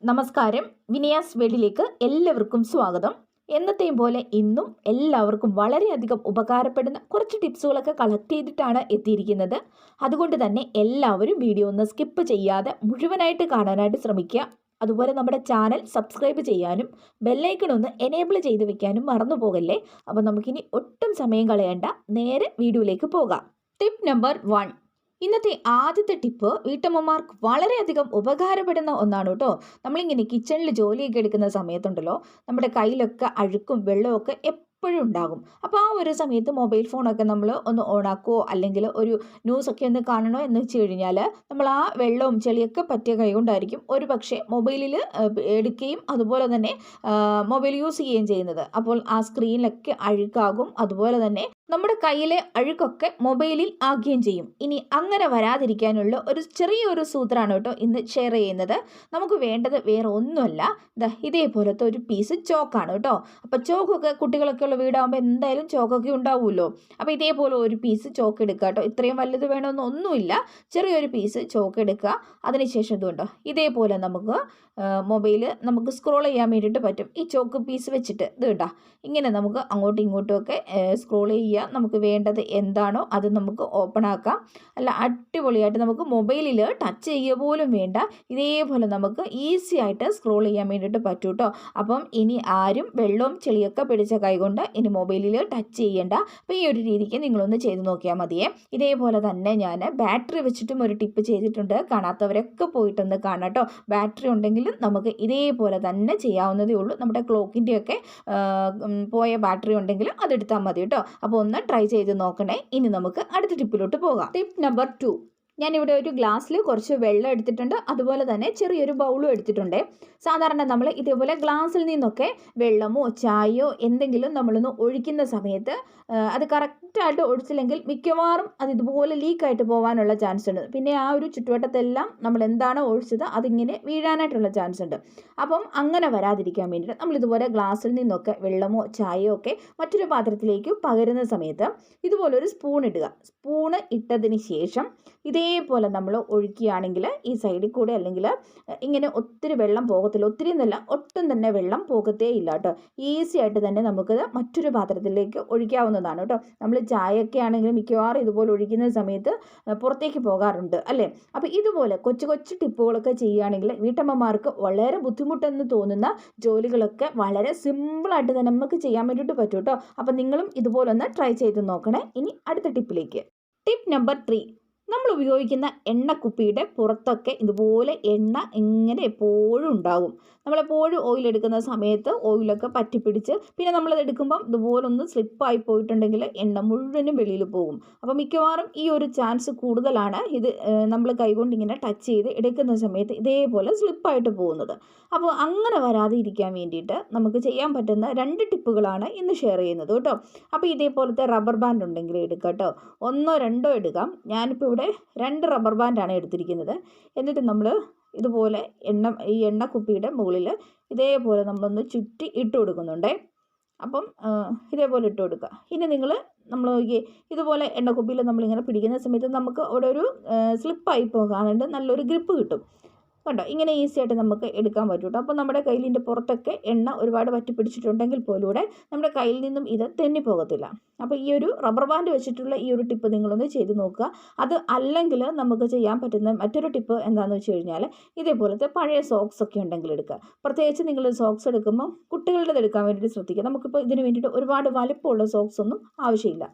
നമസ്കാരം. വിനയാസ് വേഡിലേക്ക് എല്ലാവർക്കും സ്വാഗതം. എന്നത്തെയും പോലെ ഇന്നും എല്ലാവർക്കും വളരെയധികം ഉപകാരപ്പെടുന്ന കുറച്ച് ടിപ്സുകളൊക്കെ കളക്ട് ചെയ്തിട്ടാണ് എത്തിയിരിക്കുന്നത്. അതുകൊണ്ട് തന്നെ എല്ലാവരും വീഡിയോ ഒന്ന് സ്കിപ്പ് ചെയ്യാതെ മുഴുവനായിട്ട് കാണാനായിട്ട് ശ്രമിക്കുക. അതുപോലെ നമ്മുടെ ചാനൽ സബ്സ്ക്രൈബ് ചെയ്യാനും ബെല്ലൈക്കൺ ഒന്ന് എനേബിൾ ചെയ്ത് വെക്കാനും മറന്നു പോകല്ലേ. അപ്പോൾ നമുക്കിനി ഒട്ടും സമയം കളയേണ്ട നേരെ വീഡിയോയിലേക്ക് പോകാം. Tip number 1. ഇന്നത്തെ ആദ്യത്തെ ടിപ്പ് വീട്ടമ്മമാർക്ക് വളരെയധികം ഉപകാരപ്പെടുന്ന ഒന്നാണ് കേട്ടോ. നമ്മളിങ്ങനെ കിച്ചണിൽ ജോലിയൊക്കെ എടുക്കുന്ന സമയത്തുണ്ടല്ലോ, നമ്മുടെ കയ്യിലൊക്കെ അഴുക്കും വെള്ളമൊക്കെ എപ്പോഴും ഉണ്ടാകും. അപ്പോൾ ആ ഒരു സമയത്ത് മൊബൈൽ ഫോണൊക്കെ നമ്മൾ ഒന്ന് ഓണാക്കുമോ അല്ലെങ്കിൽ ഒരു ന്യൂസൊക്കെ ഒന്ന് കാണണോ എന്ന് വെച്ച് കഴിഞ്ഞാൽ നമ്മൾ ആ വെള്ളവും ചെളിയൊക്കെ പറ്റിയ കൈകൊണ്ടായിരിക്കും ഒരു പക്ഷേ മൊബൈലിൽ എടുക്കുകയും അതുപോലെ തന്നെ മൊബൈൽ യൂസ് ചെയ്യുകയും ചെയ്യുന്നത്. അപ്പോൾ ആ സ്ക്രീനിലൊക്കെ അഴുക്കാകും. അതുപോലെ തന്നെ നമ്മുടെ കയ്യിലെ അഴുക്കൊക്കെ മൊബൈലിൽ ആകുകയും ചെയ്യും. ഇനി അങ്ങനെ വരാതിരിക്കാനുള്ള ഒരു ചെറിയൊരു സൂത്രമാണ് കേട്ടോ ഇന്ന് ഷെയർ ചെയ്യുന്നത്. നമുക്ക് വേണ്ടത് വേറെ ഒന്നുമല്ല, ഇതേപോലത്തെ ഒരു പീസ് ചോക്കാണ് കേട്ടോ. അപ്പോൾ ചോക്കൊക്കെ കുട്ടികളൊക്കെ ഉള്ള വീടാകുമ്പോൾ എന്തായാലും ചോക്കൊക്കെ ഉണ്ടാവുമല്ലോ. അപ്പോൾ ഇതേപോലെ ഒരു പീസ് ചോക്ക് എടുക്കുക കേട്ടോ. ഇത്രയും വലുത് വേണമെന്ന് ഒന്നുമില്ല, ചെറിയൊരു പീസ് ചോക്ക് എടുക്കുക. അതിനുശേഷം ഇതുണ്ടോ ഇതേപോലെ നമുക്ക് മൊബൈൽ നമുക്ക് സ്ക്രോൾ ചെയ്യാൻ വേണ്ടിയിട്ട് പറ്റും. ഈ ചോക്ക് പീസ് വെച്ചിട്ട് ഇത് കേട്ടോ ഇങ്ങനെ നമുക്ക് അങ്ങോട്ടും ഇങ്ങോട്ടും ഒക്കെ സ്ക്രോൾ ചെയ്യുക. നമുക്ക് വേണ്ടത് എന്താണോ അത് നമുക്ക് ഓപ്പൺ ആക്കാം. അല്ല അടിപൊളിയായിട്ട് നമുക്ക് മൊബൈലിൽ ടച്ച് ചെയ്യുക പോലും വേണ്ട, ഇതേപോലെ നമുക്ക് ഈസി ആയിട്ട് സ്ക്രോൾ ചെയ്യാൻ വേണ്ടിയിട്ട് പറ്റും കേട്ടോ. അപ്പം ഇനി ആരും വെള്ളവും ചെളിയൊക്കെ പിടിച്ച കൈകൊണ്ട് ഇനി മൊബൈലിൽ ടച്ച് ചെയ്യേണ്ട. അപ്പോൾ ഈ ഒരു രീതിക്ക് നിങ്ങളൊന്ന് ചെയ്ത് നോക്കിയാൽ മതിയേ. ഇതേപോലെ തന്നെ ഞാൻ ബാറ്ററി വെച്ചിട്ടും ഒരു ടിപ്പ് ചെയ്തിട്ടുണ്ട്. കാണാത്തവരൊക്കെ പോയിട്ടൊന്ന് കാണാം കേട്ടോ. ബാറ്ററി ഉണ്ടെങ്കിലും നമുക്ക് ഇതേപോലെ തന്നെ ചെയ്യാവുന്നതേ ഉള്ളൂ. നമ്മുടെ ക്ലോക്കിൻ്റെയൊക്കെ പോയ ബാറ്ററി ഉണ്ടെങ്കിൽ അതെടുത്താൽ മതി കേട്ടോ. അപ്പോൾ ഒന്ന് ട്രൈ ചെയ്ത് നോക്കണേ. ഇനി നമുക്ക് അടുത്ത ടിപ്പിലോട്ട് പോകാം. Tip number 2. ഞാനിവിടെ ഒരു ഗ്ലാസ്സിൽ കുറച്ച് വെള്ളം എടുത്തിട്ടുണ്ട്. അതുപോലെ തന്നെ ചെറിയൊരു ബൗളും എടുത്തിട്ടുണ്ട്. സാധാരണ നമ്മൾ ഇതേപോലെ ഗ്ലാസ്സിൽ നിന്നൊക്കെ വെള്ളമോ ചായയോ എന്തെങ്കിലും നമ്മളൊന്ന് ഒഴിക്കുന്ന സമയത്ത് അത് കറക്റ്റായിട്ട് ഒഴിച്ചില്ലെങ്കിൽ മിക്കവാറും അത് ഇതുപോലെ ലീക്കായിട്ട് പോകാനുള്ള ചാൻസ് ഉണ്ട്. പിന്നെ ആ ഒരു ചുറ്റുവട്ടത്തെല്ലാം നമ്മൾ എന്താണോ ഒഴിച്ചത് അതിങ്ങനെ വീഴാനായിട്ടുള്ള ചാൻസ് ഉണ്ട്. അപ്പം അങ്ങനെ വരാതിരിക്കാൻ വേണ്ടിയിട്ട് നമ്മളിതുപോലെ ഗ്ലാസ്സിൽ നിന്നൊക്കെ വെള്ളമോ ചായയോ ഒക്കെ മറ്റൊരു പാത്രത്തിലേക്ക് പകരുന്ന സമയത്ത് ഇതുപോലെ ഒരു സ്പൂൺ ഇടുക. സ്പൂണ് ഇട്ടതിന് ശേഷം ഇതേപോലെ നമ്മൾ ഒഴിക്കുകയാണെങ്കിൽ ഈ സൈഡിൽ കൂടെ അല്ലെങ്കിൽ ഇങ്ങനെ ഒത്തിരി വെള്ളം പോകത്തില്ല. ഒത്തിരി എന്നല്ല, ഒട്ടും തന്നെ വെള്ളം പോകത്തേ ഇല്ല കേട്ടോ. ഈസി ആയിട്ട് തന്നെ നമുക്കത് മറ്റൊരു പാത്രത്തിലേക്ക് ഒഴിക്കാവുന്നതാണ് കേട്ടോ. നമ്മൾ ചായയൊക്കെ ആണെങ്കിലും മിക്കവാറും ഇതുപോലെ ഒഴിക്കുന്ന സമയത്ത് പുറത്തേക്ക് പോകാറുണ്ട് അല്ലേ. അപ്പോൾ ഇതുപോലെ കൊച്ചു കൊച്ചു ടിപ്പുകളൊക്കെ ചെയ്യുകയാണെങ്കിൽ വീട്ടമ്മമാർക്ക് വളരെ ബുദ്ധിമുട്ടെന്ന് തോന്നുന്ന ജോലികളൊക്കെ വളരെ സിമ്പിളായിട്ട് തന്നെ നമുക്ക് ചെയ്യാൻ വേണ്ടിയിട്ട് പറ്റും കേട്ടോ. അപ്പോൾ നിങ്ങളും ഇതുപോലൊന്ന് ട്രൈ ചെയ്ത് നോക്കണേ. ഇനി അടുത്ത ടിപ്പിലേക്ക്. Tip number 3. നമ്മൾ ഉപയോഗിക്കുന്ന എണ്ണക്കുപ്പിയുടെ പുറത്തൊക്കെ ഇതുപോലെ എണ്ണ ഇങ്ങനെ എപ്പോഴും ഉണ്ടാകും. നമ്മളെപ്പോഴും ഓയിൽ എടുക്കുന്ന സമയത്ത് ഓയിലൊക്കെ പറ്റിപ്പിടിച്ച് പിന്നെ നമ്മളത് എടുക്കുമ്പം ഇതുപോലെ ഒന്ന് സ്ലിപ്പായി പോയിട്ടുണ്ടെങ്കിൽ എണ്ണ മുഴുവനും വെളിയിൽ പോകും. അപ്പോൾ മിക്കവാറും ഈ ഒരു ചാൻസ് കൂടുതലാണ്. ഇത് നമ്മൾ കൈകൊണ്ട് ഇങ്ങനെ ടച്ച് ചെയ്ത് എടുക്കുന്ന സമയത്ത് ഇതേപോലെ സ്ലിപ്പായിട്ട് പോകുന്നത്. അപ്പോൾ അങ്ങനെ വരാതെ ഇരിക്കാൻ വേണ്ടിയിട്ട് നമുക്ക് ചെയ്യാൻ പറ്റുന്ന 2 ടിപ്പുകളാണ് ഇന്ന് ഷെയർ ചെയ്യുന്നത് കേട്ടോ. അപ്പോൾ ഇതേപോലത്തെ റബ്ബർ ബാൻഡ് ഉണ്ടെങ്കിൽ എടുക്കുക കേട്ടോ. 1 2 എടുക്കാം. ഞാനിപ്പോൾ ഇവിടെ 2 റബ്ബർ ബാൻഡാണ് എടുത്തിരിക്കുന്നത്. എന്നിട്ട് നമ്മൾ ഇതുപോലെ ഈ എണ്ണക്കുപ്പിയുടെ മുകളിൽ ഇതേപോലെ നമ്മളൊന്ന് ചുറ്റി ഇട്ട് കൊടുക്കുന്നുണ്ടേ. അപ്പം ഇതേപോലെ ഇട്ട് കൊടുക്കുക. ഇനി നമ്മൾ ഇതുപോലെ എണ്ണക്കുപ്പിയിൽ നമ്മളിങ്ങനെ പിടിക്കുന്ന സമയത്ത് നമുക്ക് അവിടെ ഒരു സ്ലിപ്പായി പോകാനുണ്ട്, നല്ലൊരു ഗ്രിപ്പ് കിട്ടും കണ്ടോ. ഇങ്ങനെ ഈസി ആയിട്ട് നമുക്ക് എടുക്കാൻ പറ്റും കേട്ടോ. അപ്പോൾ നമ്മുടെ കയ്യിലിൻ്റെ പുറത്തൊക്കെ എണ്ണ ഒരുപാട് വറ്റി പിടിച്ചിട്ടുണ്ടെങ്കിൽ പോലൂടെ നമ്മുടെ കയ്യിൽ നിന്നും ഇത് തെന്നിപ്പോകത്തില്ല. അപ്പോൾ ഈ ഒരു റബ്ബർ ബാൻഡ് വെച്ചിട്ടുള്ള ഈ ഒരു ടിപ്പ് നിങ്ങളൊന്ന് ചെയ്ത് നോക്കുക. അത് അല്ലെങ്കിൽ നമുക്ക് ചെയ്യാൻ പറ്റുന്ന മറ്റൊരു ടിപ്പ് എന്താണെന്ന് വെച്ച് കഴിഞ്ഞാൽ ഇതേപോലത്തെ പഴയ സോക്സ് ഒക്കെ ഉണ്ടെങ്കിൽ എടുക്കുക. പ്രത്യേകിച്ച് നിങ്ങൾ സോക്സ് എടുക്കുമ്പോൾ കുട്ടികളുടേത് എടുക്കാൻ വേണ്ടിയിട്ട് ശ്രദ്ധിക്കുക. നമുക്കിപ്പോൾ ഇതിന് വേണ്ടിയിട്ട് ഒരുപാട് വലിപ്പമുള്ള സോക്സ് ഒന്നും ആവശ്യമില്ല.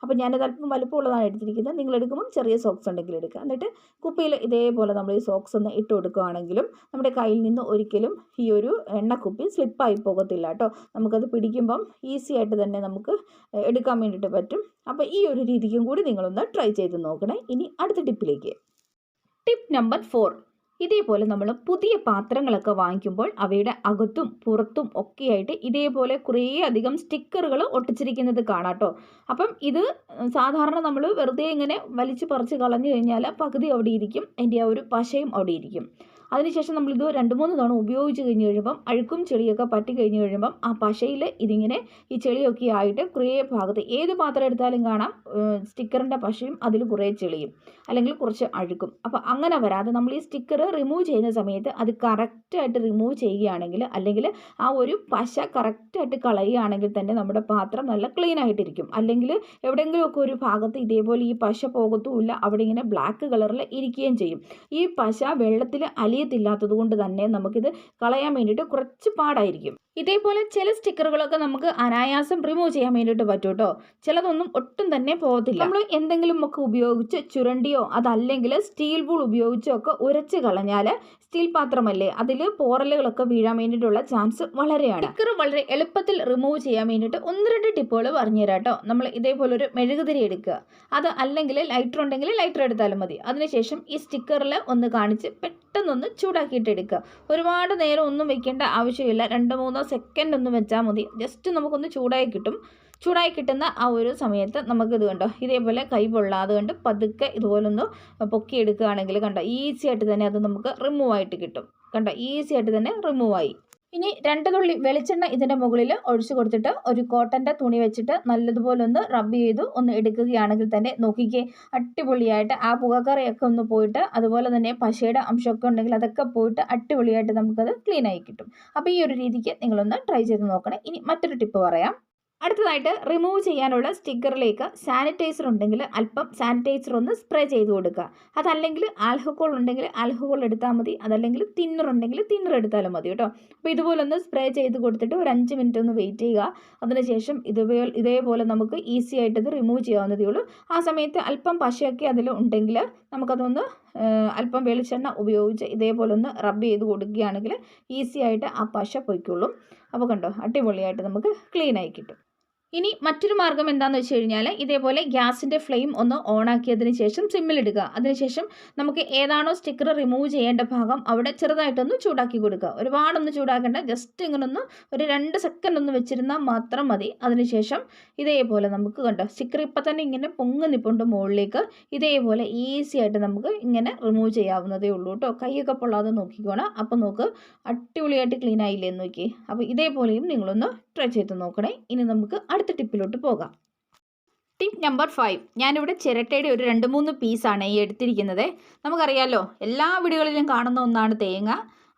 അപ്പോൾ ഞാനത് അല്പം വലിപ്പമുള്ളതാണ് എടുത്തിരിക്കുന്നത്. നിങ്ങൾ എടുക്കുമ്പം ചെറിയ സോക്സ് ഉണ്ടെങ്കിൽ എടുക്കുക. എന്നിട്ട് കുപ്പിയിൽ ഇതേപോലെ നമ്മൾ ഈ സോക്സ് ഒന്ന് ഇട്ട് കൊടുക്കുകയാണെങ്കിലും നമ്മുടെ കയ്യിൽ നിന്ന് ഒരിക്കലും ഈ ഒരു എണ്ണക്കുപ്പി സ്ലിപ്പായി പോകത്തില്ല കേട്ടോ. നമുക്കത് പിടിക്കുമ്പം ഈസി ആയിട്ട് തന്നെ നമുക്ക് എടുക്കാൻ വേണ്ടിയിട്ട് പറ്റും. അപ്പോൾ ഈ ഒരു രീതിക്കും കൂടി നിങ്ങളൊന്ന് ട്രൈ ചെയ്ത് നോക്കണേ. ഇനി അടുത്ത ടിപ്പിലേക്ക്. Tip number 4. ഇതേപോലെ നമ്മൾ പുതിയ പാത്രങ്ങളൊക്കെ വാങ്ങിക്കുമ്പോൾ അവയുടെ അകത്തും പുറത്തും ഒക്കെയായിട്ട് ഇതേപോലെ കുറേ അധികം സ്റ്റിക്കറുകൾ ഒട്ടിച്ചിരിക്കുന്നത് കാണാം കേട്ടോ. അപ്പം ഇത് സാധാരണ നമ്മൾ വെറുതെ ഇങ്ങനെ വലിച്ചു പറിച്ച് കളഞ്ഞു കഴിഞ്ഞാൽ പകുതി അവിടെ ഇരിക്കും, അതിൻ്റെ ആ ഒരു പശയും അവിടെ ഇരിക്കും. അതിനുശേഷം നമ്മളിത് 2-3 തവണ ഉപയോഗിച്ച് കഴിഞ്ഞ് കഴിയുമ്പം അഴുക്കും ചെളിയൊക്കെ പറ്റി കഴിഞ്ഞ് കഴിയുമ്പം ആ പശയിൽ ഇതിങ്ങനെ ഈ ചെളിയൊക്കെ ആയിട്ട് കുറേ ഭാഗത്ത് ഏത് പാത്രം എടുത്താലും കാണാം സ്റ്റിക്കറിൻ്റെ പശയും അതിൽ കുറേ ചെളിയും അല്ലെങ്കിൽ കുറച്ച് അഴുക്കും. അപ്പോൾ അങ്ങനെ വരാതെ നമ്മൾ ഈ സ്റ്റിക്കർ റിമൂവ് ചെയ്യുന്ന സമയത്ത് അത് കറക്റ്റായിട്ട് റിമൂവ് ചെയ്യുകയാണെങ്കിൽ, അല്ലെങ്കിൽ ആ ഒരു പശ കറക്റ്റായിട്ട് കളയുകയാണെങ്കിൽ തന്നെ നമ്മുടെ പാത്രം നല്ല ക്ലീൻ ആയിട്ടിരിക്കും. അല്ലെങ്കിൽ എവിടെയെങ്കിലുമൊക്കെ ഒരു ഭാഗത്ത് ഇതേപോലെ ഈ പശ പോകത്തുമില്ല, അവിടെ ഇങ്ങനെ ബ്ലാക്ക് കളറിൽ ഇരിക്കുകയും ചെയ്യും. ഈ പശ വെള്ളത്തിൽ അലിയത്തില്ലാത്തത് കൊണ്ട് തന്നെ നമുക്കിത് കളയാൻ വേണ്ടിയിട്ട് കുറച്ച് പാടായിരിക്കും. ഇതേപോലെ ചില സ്റ്റിക്കറുകളൊക്കെ നമുക്ക് അനായാസം റിമൂവ് ചെയ്യാൻ വേണ്ടിയിട്ട് പറ്റും കേട്ടോ. ചിലതൊന്നും ഒട്ടും തന്നെ പോകത്തില്ല. നമ്മൾ എന്തെങ്കിലും ഒക്കെ ഉപയോഗിച്ച് ചുരണ്ടിയോ അതല്ലെങ്കിൽ സ്റ്റീൽ ബൂൾ ഉപയോഗിച്ചോ ഒക്കെ ഉരച്ച് കളഞ്ഞാൽ സ്റ്റീൽ പാത്രമല്ലേ, അതിൽ പോറലുകളൊക്കെ വീഴാൻ വേണ്ടിയിട്ടുള്ള ചാൻസ് വളരെയാണ്. സ്റ്റിക്കർ വളരെ എളുപ്പത്തിൽ റിമൂവ് ചെയ്യാൻ വേണ്ടിയിട്ട് 1-2 ടിപ്പുകൾ പറഞ്ഞുതരാം കേട്ടോ. നമ്മൾ ഇതേപോലെ ഒരു മെഴുകുതിരി എടുക്കുക, അത് അല്ലെങ്കിൽ ലൈറ്റർ ഉണ്ടെങ്കിൽ ലൈറ്റർ എടുത്താലും മതി. അതിനുശേഷം ഈ സ്റ്റിക്കറിൽ ഒന്ന് കാണിച്ച് പെട്ടെന്നൊന്ന് ചൂടാക്കിയിട്ട് എടുക്കുക. ഒരുപാട് നേരം ഒന്നും വെക്കേണ്ട ആവശ്യമില്ല, 2-3 സെക്കൻഡ് ഒന്ന് വെച്ചാൽ മതി. ജസ്റ്റ് നമുക്കൊന്ന് ചൂടായി കിട്ടും. ചൂടായി കിട്ടുന്ന ആ ഒരു സമയത്ത് നമുക്കിത് കണ്ടോ ഇതേപോലെ കൈ പൊള്ളാതെ കണ്ട് പതുക്കെ ഇതുപോലൊന്ന് പൊക്കിയെടുക്കുകയാണെങ്കിൽ കണ്ടോ ഈസി ആയിട്ട് തന്നെ അത് നമുക്ക് റിമൂവ് ആയിട്ട് കിട്ടും. കണ്ടോ ഈസി ആയിട്ട് തന്നെ റിമൂവ് ആയി. ഇനി 2 തുള്ളി വെളിച്ചെണ്ണ ഇതിൻ്റെ മുകളിൽ ഒഴിച്ചു കൊടുത്തിട്ട് ഒരു കോട്ടൻ്റെ തുണി വെച്ചിട്ട് നല്ലതുപോലെ ഒന്ന് റബ്ബ് ചെയ്ത് ഒന്ന് എടുക്കുകയാണെങ്കിൽ തന്നെ നോക്കിക്കേ അടിപൊളിയായിട്ട് ആ പുകക്കറിയൊക്കെ ഒന്ന് പോയിട്ട്, അതുപോലെ തന്നെ പശയുടെ അംശമൊക്കെ ഉണ്ടെങ്കിൽ അതൊക്കെ പോയിട്ട് അടിപൊളിയായിട്ട് നമുക്കത് ക്ലീൻ ആയി കിട്ടും. അപ്പോൾ ഈ ഒരു രീതിക്ക് നിങ്ങളൊന്ന് ട്രൈ ചെയ്ത് നോക്കണേ. ഇനി മറ്റൊരു ടിപ്പ് പറയാം. അടുത്തതായിട്ട് റിമൂവ് ചെയ്യാനുള്ള സ്റ്റിക്കറിലേക്ക് സാനിറ്റൈസർ ഉണ്ടെങ്കിൽ അല്പം സാനിറ്റൈസർ ഒന്ന് സ്പ്രേ ചെയ്ത് കൊടുക്കുക. അതല്ലെങ്കിൽ ആൽക്കഹോൾ ഉണ്ടെങ്കിൽ ആൽക്കഹോൾ എടുത്താൽ മതി, അതല്ലെങ്കിൽ തിന്നർ ഉണ്ടെങ്കിൽ തിന്നർ എടുത്താലും മതി കേട്ടോ. അപ്പോൾ ഇതുപോലെ ഒന്ന് സ്പ്രേ ചെയ്ത് കൊടുത്തിട്ട് ഒരു 5 മിനിറ്റ് ഒന്ന് വെയിറ്റ് ചെയ്യുക. അതിനുശേഷം ഇതേപോലെ നമുക്ക് ഈസി ആയിട്ട് ഇത് റിമൂവ് ചെയ്യാവുന്നതേ ഉള്ളൂ. ആ സമയത്ത് അല്പം പശയൊക്കെ അതിൽ ഉണ്ടെങ്കിൽ നമുക്കതൊന്ന് അല്പം വെളിച്ചെണ്ണ ഉപയോഗിച്ച് ഇതേപോലെ ഒന്ന് റബ്ബ് ചെയ്ത് കൊടുക്കുകയാണെങ്കിൽ ഈസി ആയിട്ട് ആ പശ പൊയ്ക്കുള്ളും. അപ്പോൾ കണ്ടോ അടിപൊളിയായിട്ട് നമുക്ക് ക്ലീൻ ആയി കിട്ടും. ഇനി മറ്റൊരു മാർഗ്ഗം എന്താണെന്ന് വെച്ച് കഴിഞ്ഞാൽ ഇതേപോലെ ഗ്യാസിൻ്റെ ഫ്ലെയിം ഒന്ന് ഓണാക്കിയതിന് ശേഷം സിമ്മിലിടുക. അതിനുശേഷം നമുക്ക് ഏതാണോ സ്റ്റിക്കർ റിമൂവ് ചെയ്യേണ്ട ഭാഗം അവിടെ ചെറുതായിട്ടൊന്ന് ചൂടാക്കി കൊടുക്കുക. ഒരുപാടൊന്ന് ചൂടാക്കേണ്ട, ജസ്റ്റ് ഇങ്ങനെ ഒന്ന് ഒരു 2 സെക്കൻഡ് ഒന്ന് വെച്ചിരുന്നാൽ മാത്രം മതി. അതിനുശേഷം ഇതേപോലെ നമുക്ക് കണ്ടോ സ്റ്റിക്കർ ഇപ്പം തന്നെ ഇങ്ങനെ പൊങ്ങി നിൽപ്പുണ്ട് മുകളിലേക്ക്. ഇതേപോലെ ഈസി ആയിട്ട് നമുക്ക് ഇങ്ങനെ റിമൂവ് ചെയ്യാവുന്നതേ ഉള്ളൂ കേട്ടോ. കൈയൊക്കെ പൊള്ളാതെ നോക്കിക്കോണം. അപ്പോൾ നോക്ക് അടിപൊളിയായിട്ട് ക്ലീൻ ആയില്ലേ നോക്കി. അപ്പോൾ ഇതേപോലെയും നിങ്ങളൊന്ന് ട്രൈ ചെയ്ത് നോക്കണേ. ഇനി നമുക്ക് അടുത്ത ടിപ്പിലോട്ട് പോകാം. Tip number 5. ഞാനിവിടെ ചിരട്ടയുടെ ഒരു 2-3 പീസാണ് ഈ എടുത്തിരിക്കുന്നത്. നമുക്കറിയാമല്ലോ എല്ലാ വീടുകളിലും കാണുന്ന ഒന്നാണ് തേങ്ങ.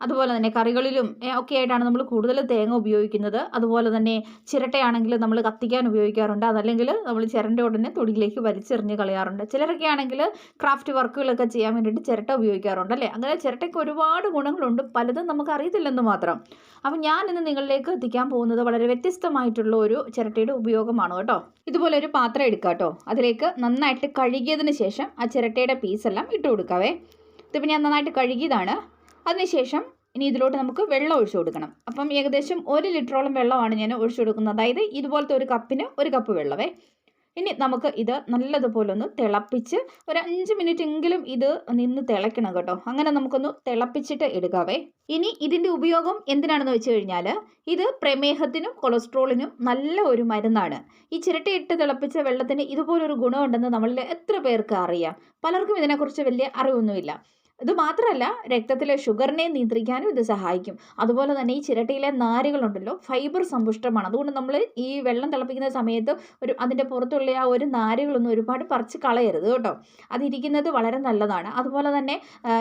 അതുപോലെ തന്നെ കറികളിലും ഒക്കെ ആയിട്ടാണ് നമ്മൾ കൂടുതൽ തേങ്ങ ഉപയോഗിക്കുന്നത്. അതുപോലെ തന്നെ ചിരട്ടയാണെങ്കിൽ നമ്മൾ കത്തിക്കാൻ ഉപയോഗിക്കാറുണ്ട്, അതല്ലെങ്കിൽ നമ്മൾ ചിരണ്ട ഉടനെ തൊടിയിലേക്ക് വലിച്ചെറിഞ്ഞ് കളയാറുണ്ട്. ചിലരൊക്കെ ആണെങ്കിൽ ക്രാഫ്റ്റ് വർക്കുകളൊക്കെ ചെയ്യാൻ വേണ്ടിയിട്ട് ചിരട്ട ഉപയോഗിക്കാറുണ്ട് അല്ലേ. അങ്ങനെ ചിരട്ടയ്ക്ക് ഒരുപാട് ഗുണങ്ങളുണ്ട്, പലതും നമുക്ക് അറിയത്തില്ലെന്ന് മാത്രം. അപ്പം ഞാൻ ഇന്ന് നിങ്ങളിലേക്ക് എത്തിക്കാൻ പോകുന്നത് വളരെ വ്യത്യസ്തമായിട്ടുള്ള ഒരു ചിരട്ടയുടെ ഉപയോഗമാണ് കേട്ടോ. ഇതുപോലെ ഒരു പാത്രം എടുക്കുക കേട്ടോ. അതിലേക്ക് നന്നായിട്ട് കഴുകിയതിന് ശേഷം ആ ചിരട്ടയുടെ പീസെല്ലാം ഇട്ട് കൊടുക്കാവേ. ഇതിപ്പോൾ ഞാൻ നന്നായിട്ട് കഴുകിയതാണ്. അതിനുശേഷം ഇനി ഇതിലോട്ട് നമുക്ക് വെള്ളം ഒഴിച്ചു കൊടുക്കണം. അപ്പം ഏകദേശം 1 ലിറ്ററോളം വെള്ളമാണ് ഞാൻ ഒഴിച്ചു കൊടുക്കുന്നത്. അതായത് ഇതുപോലത്തെ ഒരു കപ്പിന് 1 കപ്പ് വെള്ളമേ. ഇനി നമുക്ക് ഇത് നല്ലതുപോലെ ഒന്ന് തിളപ്പിച്ച് ഒരു 5 മിനിറ്റ് എങ്കിലും ഇത് നിന്ന് തിളയ്ക്കണം കേട്ടോ. അങ്ങനെ നമുക്കൊന്ന് തിളപ്പിച്ചിട്ട് എടുക്കാവേ. ഇനി ഇതിൻ്റെ ഉപയോഗം എന്തിനാണെന്ന് വെച്ച് കഴിഞ്ഞാൽ ഇത് പ്രമേഹത്തിനും കൊളസ്ട്രോളിനും നല്ല ഒരു മരുന്നാണ്. ഈ ചിരട്ടയിട്ട് തിളപ്പിച്ച വെള്ളത്തിന് ഇതുപോലൊരു ഗുണമുണ്ടെന്ന് നമ്മളിൽ എത്ര പേർക്ക് അറിയാം? പലർക്കും ഇതിനെക്കുറിച്ച് വലിയ അറിവൊന്നുമില്ല. ഇത് മാത്രമല്ല, രക്തത്തിലെ ഷുഗറിനെ നിയന്ത്രിക്കാനും ഇത് സഹായിക്കും. അതുപോലെ തന്നെ ഈ ചിരട്ടയിലെ നാരുകളുണ്ടല്ലോ ഫൈബർ സമ്പുഷ്ടമാണ്. അതുകൊണ്ട് നമ്മൾ ഈ വെള്ളം തിളപ്പിക്കുന്ന സമയത്ത് അതിൻ്റെ പുറത്തുള്ള ആ ഒരു നാരുകളൊന്നും ഒരുപാട് പറിച്ച് കളയരുത് കേട്ടോ. അതിരിക്കുന്നത് വളരെ നല്ലതാണ്. അതുപോലെ തന്നെ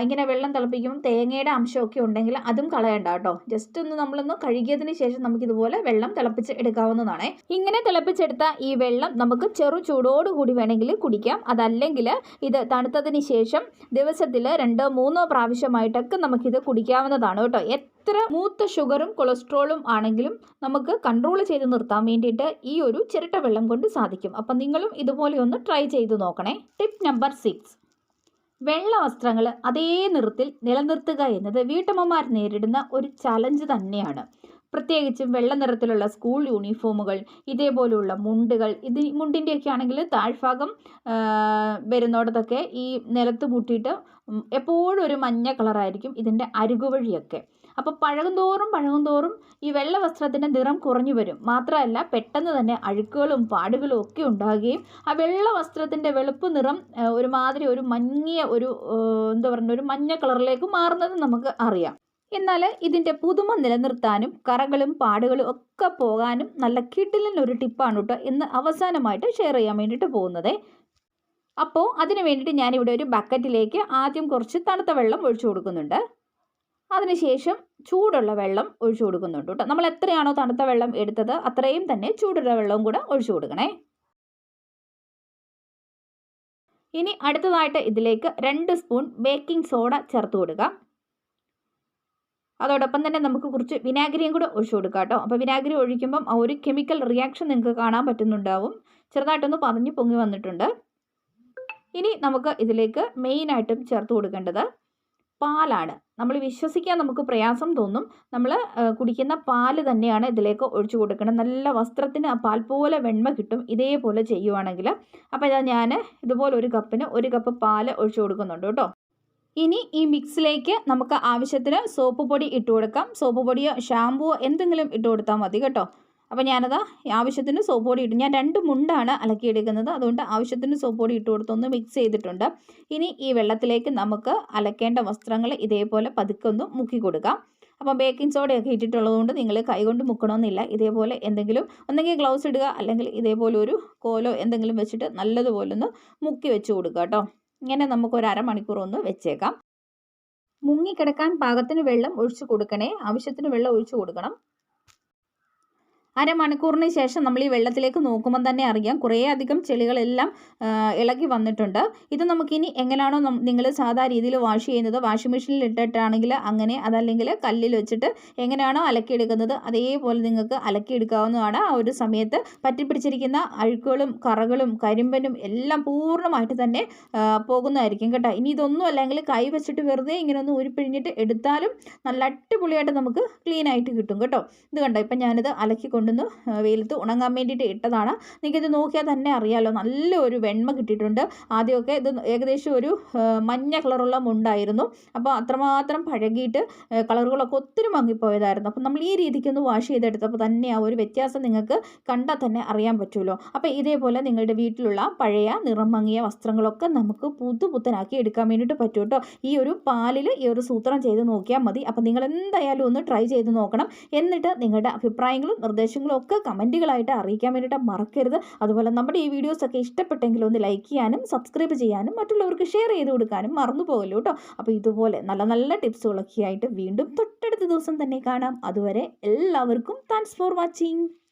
ഇങ്ങനെ വെള്ളം തിളപ്പിക്കുമ്പോൾ തേങ്ങയുടെ അംശമൊക്കെ ഉണ്ടെങ്കിൽ അതും കളയണ്ട കേട്ടോ. ജസ്റ്റ് ഒന്ന് നമ്മളൊന്ന് കഴുകിയതിന് ശേഷം നമുക്കിതുപോലെ വെള്ളം തിളപ്പിച്ച് എടുക്കാവുന്നതാണ്. ഇങ്ങനെ തിളപ്പിച്ചെടുത്ത ഈ വെള്ളം നമുക്ക് ചെറു ചൂടോടുകൂടി വേണമെങ്കിൽ കുടിക്കാം. അതല്ലെങ്കിൽ ഇത് തണുത്തതിന് ശേഷം ദിവസത്തിൽ 2-3 പ്രാവശ്യമായിട്ടൊക്കെ നമുക്കിത് കുടിക്കാവുന്നതാണ് കേട്ടോ. എത്ര മൂത്ത ഷുഗറും കൊളസ്ട്രോളും ആണെങ്കിലും നമുക്ക് കൺട്രോൾ ചെയ്ത് നിർത്താൻ വേണ്ടിയിട്ട് ഈ ഒരു ചിരട്ട വെള്ളം കൊണ്ട് സാധിക്കും. അപ്പം നിങ്ങളും ഇതുപോലെ ഒന്ന് ട്രൈ ചെയ്ത് നോക്കണേ. Tip number 6. വെള്ള വസ്ത്രങ്ങൾ അതേ നിറത്തിൽ നിലനിർത്തുക എന്നത് വീട്ടമ്മമാർ നേരിടുന്ന ഒരു ചലഞ്ച് തന്നെയാണ്. പ്രത്യേകിച്ചും വെള്ള നിറത്തിലുള്ള സ്കൂൾ യൂണിഫോമുകൾ, ഇതേപോലെയുള്ള മുണ്ടുകൾ, മുണ്ടിൻ്റെയൊക്കെ ആണെങ്കിൽ താഴ്ഭാഗം വരുന്നിടത്തൊക്കെ ഈ നിലത്ത് മുട്ടിയിട്ട് എപ്പോഴും ഒരു മഞ്ഞ കളറായിരിക്കും ഇതിൻ്റെ അരികുവഴിയൊക്കെ. അപ്പോൾ പഴകുന്തോറും ഈ വെള്ള വസ്ത്രത്തിൻ്റെ നിറം കുറഞ്ഞു വരും. മാത്രമല്ല പെട്ടെന്ന് തന്നെ അഴുക്കുകളും പാടുകളും ഒക്കെ ഉണ്ടാകുകയും ആ വെള്ള വസ്ത്രത്തിൻ്റെ വെളുപ്പ് നിറം ഒരുമാതിരി ഒരു മങ്ങിയ ഒരു എന്താ പറയുക ഒരു മഞ്ഞ കളറിലേക്ക് മാറുന്നത് നമുക്ക് അറിയാം. എന്നാൽ ഇതിൻ്റെ പുതുമ നിലനിർത്താനും കറകളും പാടുകളും ഒക്കെ പോകാനും നല്ല കിടിലൻ ഒരു ടിപ്പാണ് കേട്ടോ ഇന്ന് അവസാനമായിട്ട് ഷെയർ ചെയ്യാൻ വേണ്ടിയിട്ട് പോകുന്നത്. അപ്പോൾ അതിന് വേണ്ടിയിട്ട് ഞാനിവിടെ ഒരു ബക്കറ്റിലേക്ക് ആദ്യം കുറച്ച് തണുത്ത വെള്ളം ഒഴിച്ചു കൊടുക്കുന്നുണ്ട്. അതിനുശേഷം ചൂടുള്ള വെള്ളം ഒഴിച്ചു കൊടുക്കുന്നുണ്ട് കേട്ടോ. നമ്മൾ എത്രയാണോ തണുത്ത വെള്ളം എടുത്തത് അത്രയും തന്നെ ചൂടുള്ള വെള്ളവും കൂടെ ഒഴിച്ചു കൊടുക്കണേ. ഇനി അടുത്തതായിട്ട് ഇതിലേക്ക് 2 സ്പൂൺ ബേക്കിംഗ് സോഡ ചേർത്ത് കൊടുക്കുക. അതോടൊപ്പം തന്നെ നമുക്ക് കുറച്ച് വിനാഗിരിയും കൂടെ ഒഴിച്ചു കൊടുക്കാം കേട്ടോ. അപ്പോൾ വിനാഗിരി ഒഴിക്കുമ്പം ആ ഒരു കെമിക്കൽ റിയാക്ഷൻ നിങ്ങൾക്ക് കാണാൻ പറ്റുന്നുണ്ടാവും. ചെറുതായിട്ടൊന്ന് പതഞ്ഞ് പൊങ്ങി വന്നിട്ടുണ്ട്. ഇനി നമുക്ക് ഇതിലേക്ക് മെയിനായിട്ടും ചേർത്ത് കൊടുക്കേണ്ടത് പാലാണ്. നമ്മൾ വിശ്വസിക്കാൻ നമുക്ക് പ്രയാസം തോന്നും. നമ്മൾ കുടിക്കുന്ന പാല് തന്നെയാണ് ഇതിലേക്ക് ഒഴിച്ചു കൊടുക്കണം. നല്ല വസ്ത്രത്തിന് ആ പാൽ പോലെ വെണ്മ കിട്ടും ഇതേപോലെ ചെയ്യുവാണെങ്കിൽ. അപ്പോൾ ഇതാ ഞാൻ ഇതുപോലെ ഒരു കപ്പിന് 1 കപ്പ് പാല് ഒഴിച്ചു കൊടുക്കുന്നുണ്ട് കേട്ടോ. ഇനി ഈ മിക്സിലേക്ക് നമുക്ക് ആവശ്യത്തിന് സോപ്പ് പൊടി ഇട്ട് കൊടുക്കാം. സോപ്പ് പൊടിയോ ഷാമ്പുവോ എന്തെങ്കിലും ഇട്ട് കൊടുത്താൽ മതി കേട്ടോ. അപ്പോൾ ഞാനത് ആവശ്യത്തിന് സോപ്പ് പൊടി ഇട്ട് ഞാൻ 2 മുണ്ടാണ് അലക്കിയെടുക്കുന്നത്. അതുകൊണ്ട് ആവശ്യത്തിന് സോപ്പ് പൊടി ഇട്ട് കൊടുത്തൊന്ന് മിക്സ് ചെയ്തിട്ടുണ്ട്. ഇനി ഈ വെള്ളത്തിലേക്ക് നമുക്ക് അലക്കേണ്ട വസ്ത്രങ്ങൾ ഇതേപോലെ പതുക്കെ ഒന്ന് മുക്കി കൊടുക്കാം. അപ്പോൾ ബേക്കിംഗ് സോഡയൊക്കെ ഇട്ടിട്ടുള്ളത് കൊണ്ട് നിങ്ങൾ കൈകൊണ്ട് മുക്കണമെന്നില്ല. ഇതേപോലെ എന്തെങ്കിലും ഒന്നെങ്കിൽ ഗ്ലൗസ് ഇടുക അല്ലെങ്കിൽ ഇതേപോലെ ഒരു കോലോ എന്തെങ്കിലും വെച്ചിട്ട് നല്ലതുപോലെ ഒന്ന് മുക്കി വെച്ച് കൊടുക്കുക കേട്ടോ. ഇങ്ങനെ നമുക്ക് ഒരു അരമണിക്കൂർ ഒന്ന് വെച്ചേക്കാം. മുങ്ങിക്കിടക്കാൻ പാകത്തിന് വെള്ളം ഒഴിച്ചു കൊടുക്കണേ. ആവശ്യത്തിന് വെള്ളം ഒഴിച്ചു കൊടുക്കണം. അരമണിക്കൂറിന് ശേഷം നമ്മൾ ഈ വെള്ളത്തിലേക്ക് നോക്കുമ്പോൾ തന്നെ അറിയാം കുറേ അധികം ചെളികളെല്ലാം ഇളകി വന്നിട്ടുണ്ട്. ഇത് നമുക്കിനി എങ്ങനെയാണോ നിങ്ങൾ സാധാ രീതിയിൽ വാഷ് ചെയ്യുന്നത് വാഷിംഗ് മെഷീനിൽ ഇട്ടിട്ടാണെങ്കിൽ അങ്ങനെ, അതല്ലെങ്കിൽ കല്ലിൽ വെച്ചിട്ട് എങ്ങനെയാണോ അലക്കിയെടുക്കുന്നത് അതേപോലെ നിങ്ങൾക്ക് അലക്കിയെടുക്കാവുന്നതാണ്. ആ ഒരു സമയത്ത് പറ്റിപ്പിടിച്ചിരിക്കുന്ന അഴുക്കുകളും കറകളും കരിമ്പനും എല്ലാം പൂർണ്ണമായിട്ട് തന്നെ പോകുന്നതായിരിക്കും കേട്ടോ. ഇനി ഇതൊന്നും അല്ലെങ്കിൽ കൈ വെച്ചിട്ട് വെറുതെ ഇങ്ങനെ ഒന്ന് ഉരുപ്പിഴിഞ്ഞിട്ട് എടുത്താലും നല്ല അടിപൊളിയായിട്ട് നമുക്ക് ക്ലീൻ ആയിട്ട് കിട്ടും കേട്ടോ. ഇത് കണ്ടോ, ഇപ്പം ഞാനിത് അലക്കി കൊണ്ടുവന്ന് വെയിലത്ത് ഉണങ്ങാൻ വേണ്ടിയിട്ട് ഇട്ടതാണ്. നിങ്ങൾക്കിത് നോക്കിയാൽ തന്നെ അറിയാമല്ലോ നല്ലൊരു വെണ്മ കിട്ടിയിട്ടുണ്ട്. ആദ്യമൊക്കെ ഇത് ഏകദേശം ഒരു മഞ്ഞ കളറുള്ള മുണ്ടായിരുന്നു. അപ്പോൾ അത്രമാത്രം പഴകിയിട്ട് കളറുകളൊക്കെ ഒത്തിരി മങ്ങിപ്പോയതായിരുന്നു. അപ്പം നമ്മൾ ഈ രീതിക്കൊന്ന് വാഷ് ചെയ്തെടുത്തപ്പോൾ തന്നെ ആ ഒരു വ്യത്യാസം നിങ്ങൾക്ക് കണ്ടാൽ തന്നെ അറിയാൻ പറ്റുമല്ലോ. അപ്പോൾ ഇതേപോലെ നിങ്ങളുടെ വീട്ടിലുള്ള പഴയ നിറം മങ്ങിയ വസ്ത്രങ്ങളൊക്കെ നമുക്ക് പുതുപുത്തനാക്കി എടുക്കാൻ വേണ്ടിയിട്ട് പറ്റും കേട്ടോ. ഈ ഒരു പാലിൽ ഈ ഒരു സൂത്രം ചെയ്ത് നോക്കിയാൽ മതി. അപ്പോൾ നിങ്ങൾ എന്തായാലും ഒന്ന് ട്രൈ ചെയ്ത് നോക്കണം. എന്നിട്ട് നിങ്ങളുടെ അഭിപ്രായങ്ങളും നിർദ്ദേശങ്ങളും ഒക്കെ കമൻറ്റുകളായിട്ട് അറിയിക്കാൻ വേണ്ടിയിട്ട് മറക്കരുത്. അതുപോലെ നമ്മുടെ ഈ വീഡിയോസൊക്കെ ഇഷ്ടപ്പെട്ടെങ്കിൽ ഒന്ന് ലൈക്ക് ചെയ്യാനും സബ്സ്ക്രൈബ് ചെയ്യാനും മറ്റുള്ളവർക്ക് ഷെയർ ചെയ്ത് കൊടുക്കാനും മറന്നു പോകല്ലോ കേട്ടോ. അപ്പോൾ ഇതുപോലെ നല്ല നല്ല ടിപ്സുകളൊക്കെ ആയിട്ട് വീണ്ടും തൊട്ടടുത്ത ദിവസം തന്നെ കാണാം. അതുവരെ എല്ലാവർക്കും താങ്ക്സ് ഫോർ വാച്ചിങ്.